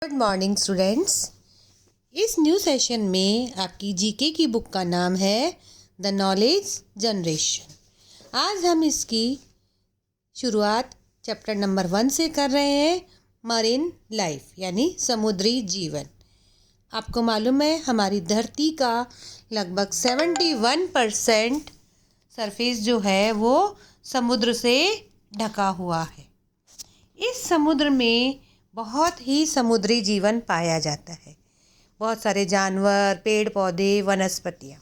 Good morning students. इस new session में आपकी जीके की बुक का नाम है द नॉलेज जनरेशन। आज हम इसकी शुरुआत चैप्टर नंबर 1 से कर रहे हैं, मरीन लाइफ यानी समुद्री जीवन। आपको मालूम है हमारी धरती का लगभग 71% सरफेस जो है वो समुद्र से ढका हुआ है। इस समुद्र में बहुत ही समुद्री जीवन पाया जाता है। बहुत सारे जानवर, पेड़ पौधे, वनस्पतियाँ।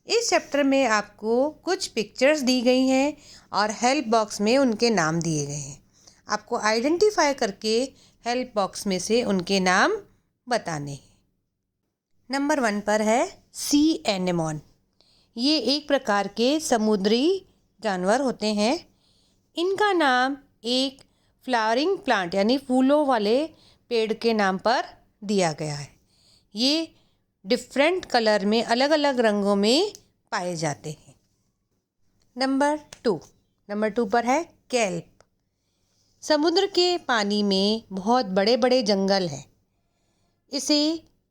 इस चैप्टर में आपको कुछ पिक्चर्स दी गई हैं और हेल्प बॉक्स में उनके नाम दिए गए हैं। आपको आइडेंटिफाई करके हेल्प बॉक्स में से उनके नाम बताने हैं। नंबर 1 पर है सी एनेमोन। ये एक प्रकार के समुद्री जानवर होते हैं। इनका नाम एक फ्लावरिंग प्लांट यानी फूलों वाले पेड़ के नाम पर दिया गया है। ये डिफरेंट कलर में, अलग अलग रंगों में पाए जाते हैं। नंबर 2 पर है केल्प। समुद्र के पानी में बहुत बड़े बड़े जंगल हैं। इसे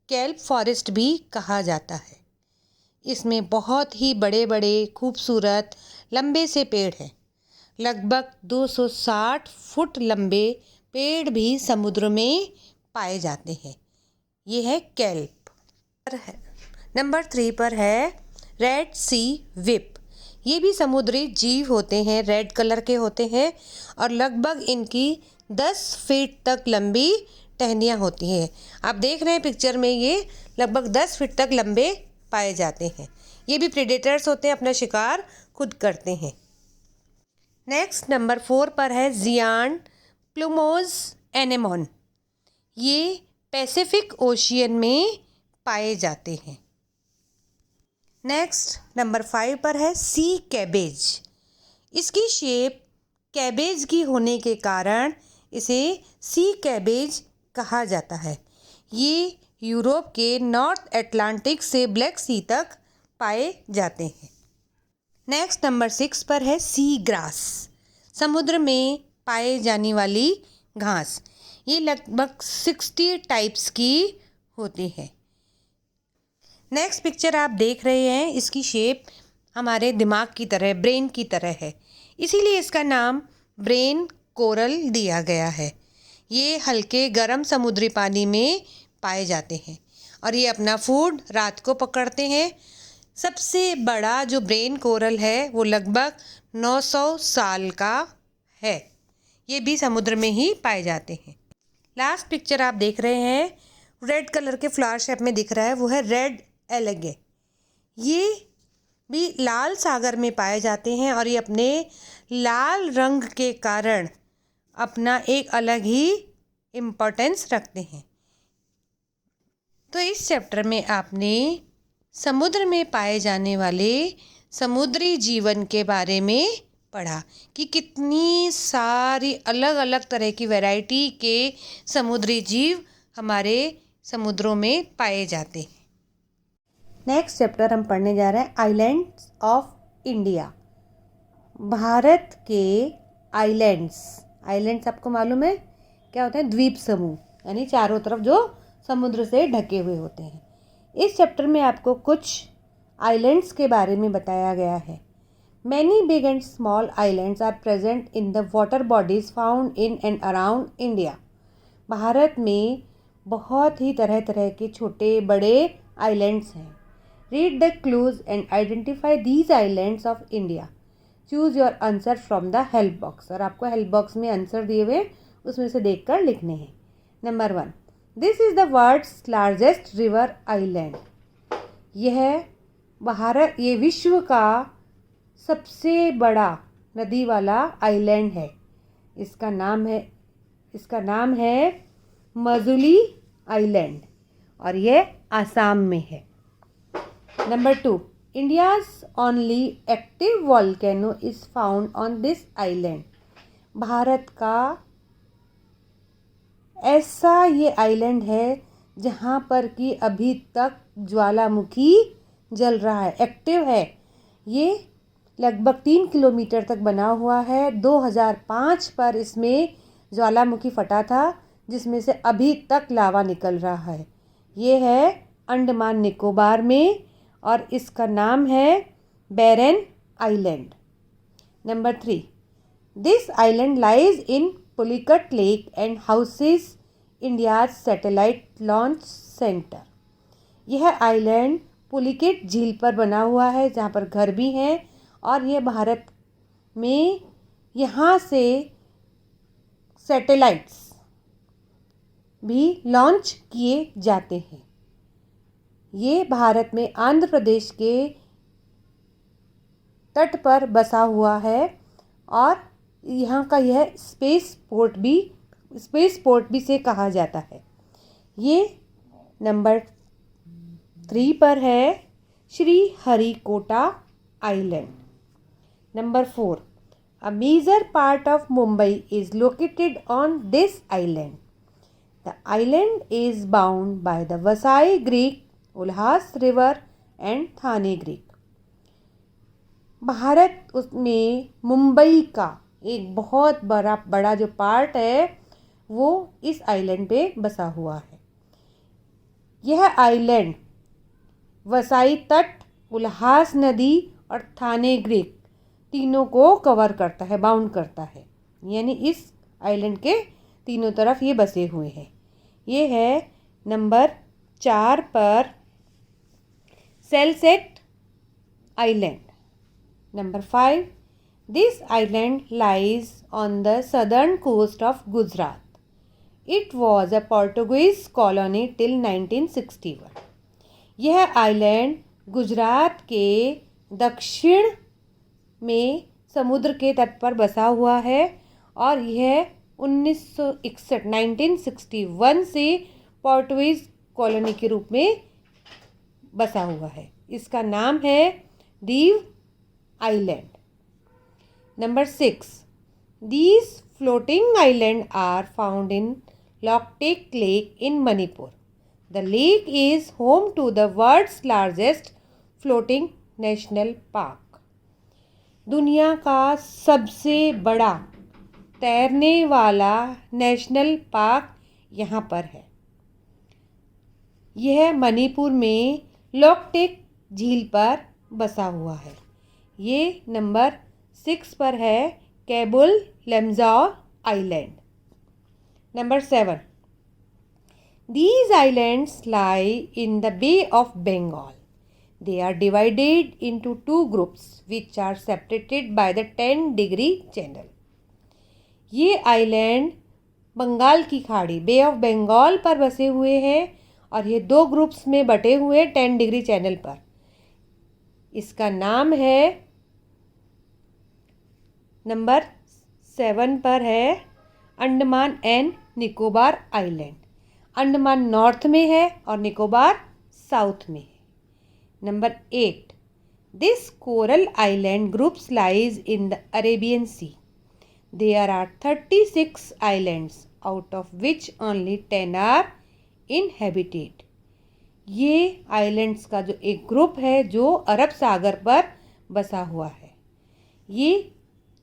केल्प फॉरेस्ट भी कहा जाता है। इसमें बहुत ही बड़े बड़े खूबसूरत लंबे से पेड़ हैं। लगभग 260 फुट लंबे पेड़ भी समुद्र में पाए जाते हैं। ये है केल्प। नंबर 3 पर है रेड सी विप। ये भी समुद्री जीव होते हैं, रेड कलर के होते हैं और लगभग इनकी 10 फीट तक लंबी टहनियाँ होती हैं। आप देख रहे हैं पिक्चर में, ये लगभग 10 फीट तक लंबे पाए जाते हैं। ये भी प्रेडेटर्स होते हैं, अपना शिकार खुद करते हैं। नेक्स्ट नंबर 4 पर है जियान प्लूमोज एनेमोन। ये पैसिफिक ओशियन में पाए जाते हैं। नेक्स्ट नंबर 5 पर है सी कैबेज। इसकी शेप कैबेज की होने के कारण इसे सी कैबेज कहा जाता है। ये यूरोप के नॉर्थ अटलांटिक से ब्लैक सी तक पाए जाते हैं। नेक्स्ट नंबर 6 पर है सी ग्रास। समुद्र में पाए जाने वाली घास। ये लगभग 60 टाइप्स की होती है। नेक्स्ट पिक्चर आप देख रहे हैं, इसकी शेप हमारे दिमाग की तरह, ब्रेन की तरह है, इसीलिए इसका नाम ब्रेन कोरल दिया गया है। ये हल्के गर्म समुद्री पानी में पाए जाते हैं और ये अपना फूड रात को पकड़ते हैं। सबसे बड़ा जो ब्रेन कोरल है वो लगभग 900 साल का है। ये भी समुद्र में ही पाए जाते हैं। लास्ट पिक्चर आप देख रहे हैं, रेड कलर के फ्लावर शेप में दिख रहा है, वो है रेड एलगे। ये भी लाल सागर में पाए जाते हैं और ये अपने लाल रंग के कारण अपना एक अलग ही इम्पोर्टेंस रखते हैं। तो इस चैप्टर में आपने समुद्र में पाए जाने वाले समुद्री जीवन के बारे में पढ़ा कि कितनी सारी अलग अलग तरह की वैरायटी के समुद्री जीव हमारे समुद्रों में पाए जाते हैं। नेक्स्ट चैप्टर हम पढ़ने जा रहे हैं आइलैंड्स ऑफ इंडिया। भारत के आइलैंड्स आपको मालूम है क्या होते हैं? द्वीप समूह, यानी चारों तरफ जो समुद्र से ढके हुए होते हैं। इस चैप्टर में आपको कुछ आइलैंड्स के बारे में बताया गया है। Many big and small islands are present in the water bodies found in and around India. Bharat में बहुत ही तरह तरह के छोटे बड़े आइलैंड्स हैं। Read the clues and identify these islands of India. Choose your answer from the help box. और आपको हेल्प बॉक्स में आंसर दिए हुए उसमें से देखकर लिखने हैं। Number 1, this is the world's largest river island. ये विश्व का सबसे बड़ा नदी वाला आइलैंड है। इसका नाम है मजुली आइलैंड और ये आसाम में है। Number 2, India's only active volcano is found on this island. Bharat का ऐसा ये आइलैंड है जहाँ पर कि अभी तक ज्वालामुखी जल रहा है, एक्टिव है। ये लगभग 3 किलोमीटर तक बना हुआ है। 2005 पर इसमें ज्वालामुखी फटा था जिसमें से अभी तक लावा निकल रहा है। ये है अंडमान निकोबार में और इसका नाम है Barren Island. Number 3, this island lies in Pulicat lake and houses India's satellite launch centre. यह आइलैंड पुलिकेट झील पर बना हुआ है जहाँ पर घर भी हैं और यह भारत में यहाँ से सैटेलाइट्स भी लॉन्च किए जाते हैं। ये भारत में आंध्र प्रदेश के तट पर बसा हुआ है और यहाँ का यह स्पेस पोर्ट भी से कहा जाता है। ये नंबर 3 पर है Shri Harikota island. Number 4, a major part of Mumbai is located on this island. The island is bound by the Vasai Creek, Ulhas River and Thane Creek. Bharat उसमें मुंबई का एक बहुत बड़ा जो पार्ट है वो इस आइलैंड पे बसा हुआ है। यह आइलैंड वसाई तट, उल्हास नदी और थाने क्रीक तीनों को कवर करता है, बाउंड करता है। यानी इस आइलैंड के तीनों तरफ ये बसे हुए हैं। ये है नंबर 4 पर Salsette island. Number 5, this island lies on the southern coast of Gujarat. It was a Portuguese colony till 1961. यह आइलैंड गुजरात के दक्षिण में समुद्र के तट पर बसा हुआ है और यह 1961 से पोर्टुगीज कॉलोनी के रूप में बसा हुआ है। इसका नाम है Diu island. Number 6, these floating islands are found in Loktek Lake in Manipur. The lake is home to the world's largest floating national park. दुनिया का सबसे बड़ा तैरने वाला नेशनल पार्क यहाँ पर है। यह मणिपुर में लोकटेक झील पर बसा हुआ है। ये नंबर 6 पर है Keibul Lamjao island. Number 7, these islands lie in the Bay of Bengal. They are divided into 2 groups which are separated by the 10-degree channel. ये आइलैंड बंगाल की खाड़ी बे ऑफ बंगाल पर बसे हुए हैं और ये 2 ग्रुप्स में बटे हुए 10 डिग्री चैनल पर। इसका नाम है नंबर 7 पर है Andaman and Nicobar island. Andaman north में है और निकोबार साउथ में है। Number 8, this coral island groups lies in the Arabian Sea. There are 36 islands out of which only 10 are inhabited. ये आइलैंड्स का जो एक ग्रुप है जो अरब सागर पर बसा हुआ है। ये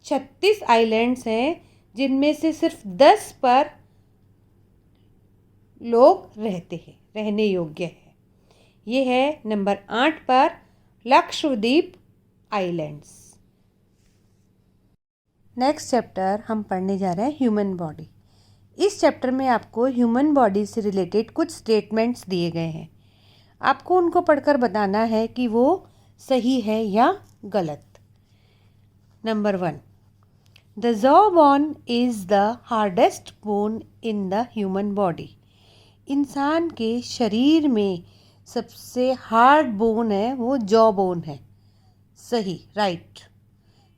36 आइलैंड्स हैं जिनमें से सिर्फ 10 पर लोग रहते हैं, रहने योग्य है। ये है नंबर 8 पर लक्षद्वीप आइलैंड्स। नेक्स्ट चैप्टर हम पढ़ने जा रहे हैं ह्यूमन बॉडी। इस चैप्टर में आपको ह्यूमन बॉडी से रिलेटेड कुछ स्टेटमेंट्स दिए गए हैं। आपको उनको पढ़कर बताना है कि वो सही है या गलत। Number 1, the jaw bone is the hardest bone in the human body. इंसान के शरीर में सबसे हार्ड बोन है वो जॉ बोन है। सही, right.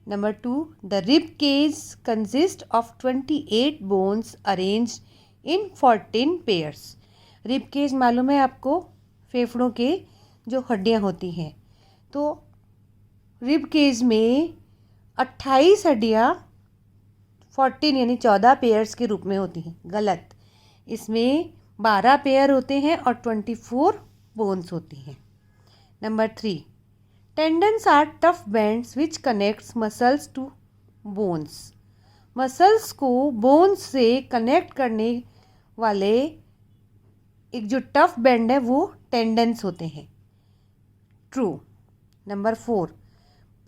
Number 2, the rib cage consist of 28 bones arranged in 14 pairs. Rib cage मालूम है आपको, फेफड़ों के जो हड्डियां होती हैं। तो रिब केज में 28 हड्डियां 14 यानी 14 पेयर्स के रूप में होती हैं। गलत, इसमें 12 पेयर होते हैं और 24 बोन्स होती हैं। Number 3, tendons are tough bands which connects muscles to bones. Muscles को बोन्स से कनेक्ट करने वाले एक जो टफ बैंड है वो टेंडन्स होते हैं। True. Number 4,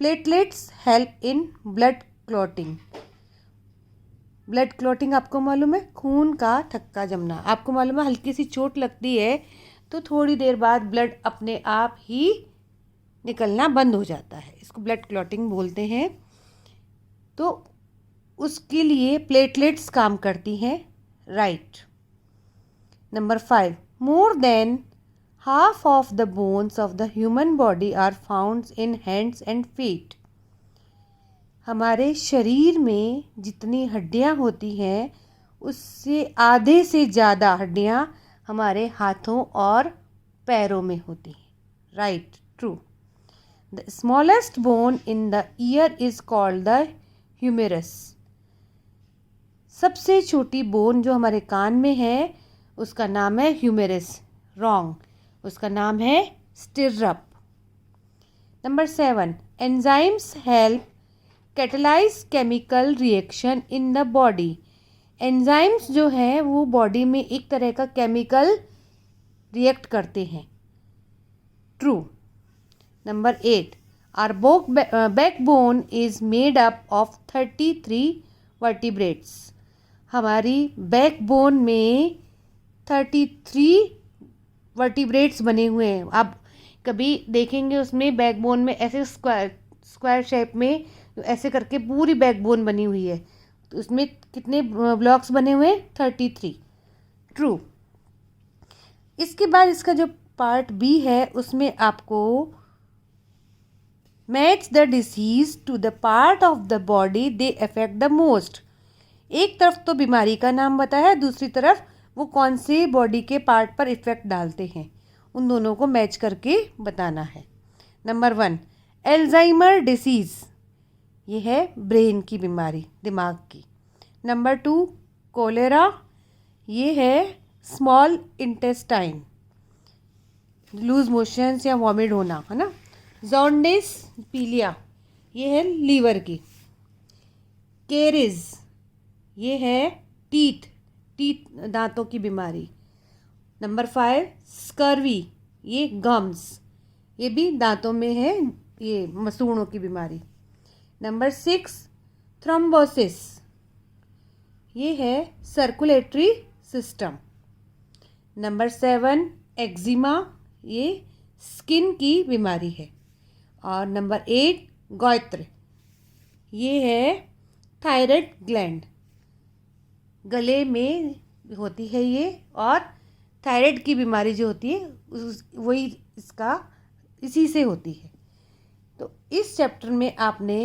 platelets help in blood clotting. Blood clotting आपको मालूम है, खून का थक्का जमना। आपको मालूम है हल्की सी चोट लगती है तो थोड़ी देर बाद ब्लड अपने आप ही निकलना बंद हो जाता है, इसको ब्लड क्लॉटिंग बोलते हैं। तो उसके लिए प्लेटलेट्स काम करती हैं। Right. Number 5, more than half of the bones of the human body are found in hands and feet. हमारे शरीर में जितनी हड्डियां होती हैं उससे आधे से ज़्यादा हड्डियां हमारे हाथों और पैरों में होती हैं। Right. True. The smallest bone in the ear is called the humerus. सबसे छोटी बोन जो हमारे कान में है उसका नाम है ह्यूमेरस। रॉन्ग, उसका नाम है stirrup. Number 7, enzymes help catalyse chemical reaction in the body. Enzymes जो है वो बॉडी में एक तरह का केमिकल रिएक्ट करते हैं। True. Number 8, our backbone is made up of 33 vertebrates. हमारी बैकबोन में 33 वर्टिब्रेट्स बने हुए हैं। आप कभी देखेंगे उसमें बैकबोन में ऐसे स्क्वायर शेप में ऐसे करके पूरी बैकबोन बनी हुई है, तो उसमें कितने ब्लॉक्स बने हुए हैं? 33। ट्रू। इसके बाद इसका जो पार्ट बी है उसमें आपको match the disease to the part of the body they affect the most. एक तरफ तो बीमारी का नाम बताया है, दूसरी तरफ वो कौन से बॉडी के पार्ट पर इफेक्ट डालते हैं, उन दोनों को मैच करके बताना है। नंबर 1, एल्जाइमर डिसीज़, ये है ब्रेन की बीमारी, दिमाग की। नंबर 2, कोलेरा, ये है स्मॉल इंटेस्टाइन, लूज मोशंस या वॉमिट होना, है ना। जॉन्डिस, पीलिया, ये है लीवर की। केरिज, ये है टीथ दांतों की बीमारी। नंबर 5, स्कर्वी, ये गम्स, ये भी दांतों में है, ये मसूड़ों की बीमारी। नंबर 6, थ्रोम्बोसिस, ये है सर्कुलेटरी सिस्टम। नंबर 7, एक्जिमा, ये स्किन की बीमारी है। और नंबर 8, गोइत्र, ये है थायराइड ग्लैंड, गले में होती है ये, और थायराइड की बीमारी जो होती है वही इसी से होती है। तो इस चैप्टर में आपने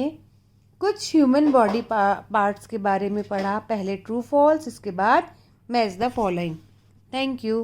कुछ ह्यूमन बॉडी पार्ट्स के बारे में पढ़ा। पहले ट्रू फॉल्स, इसके बाद match the following. Thank you.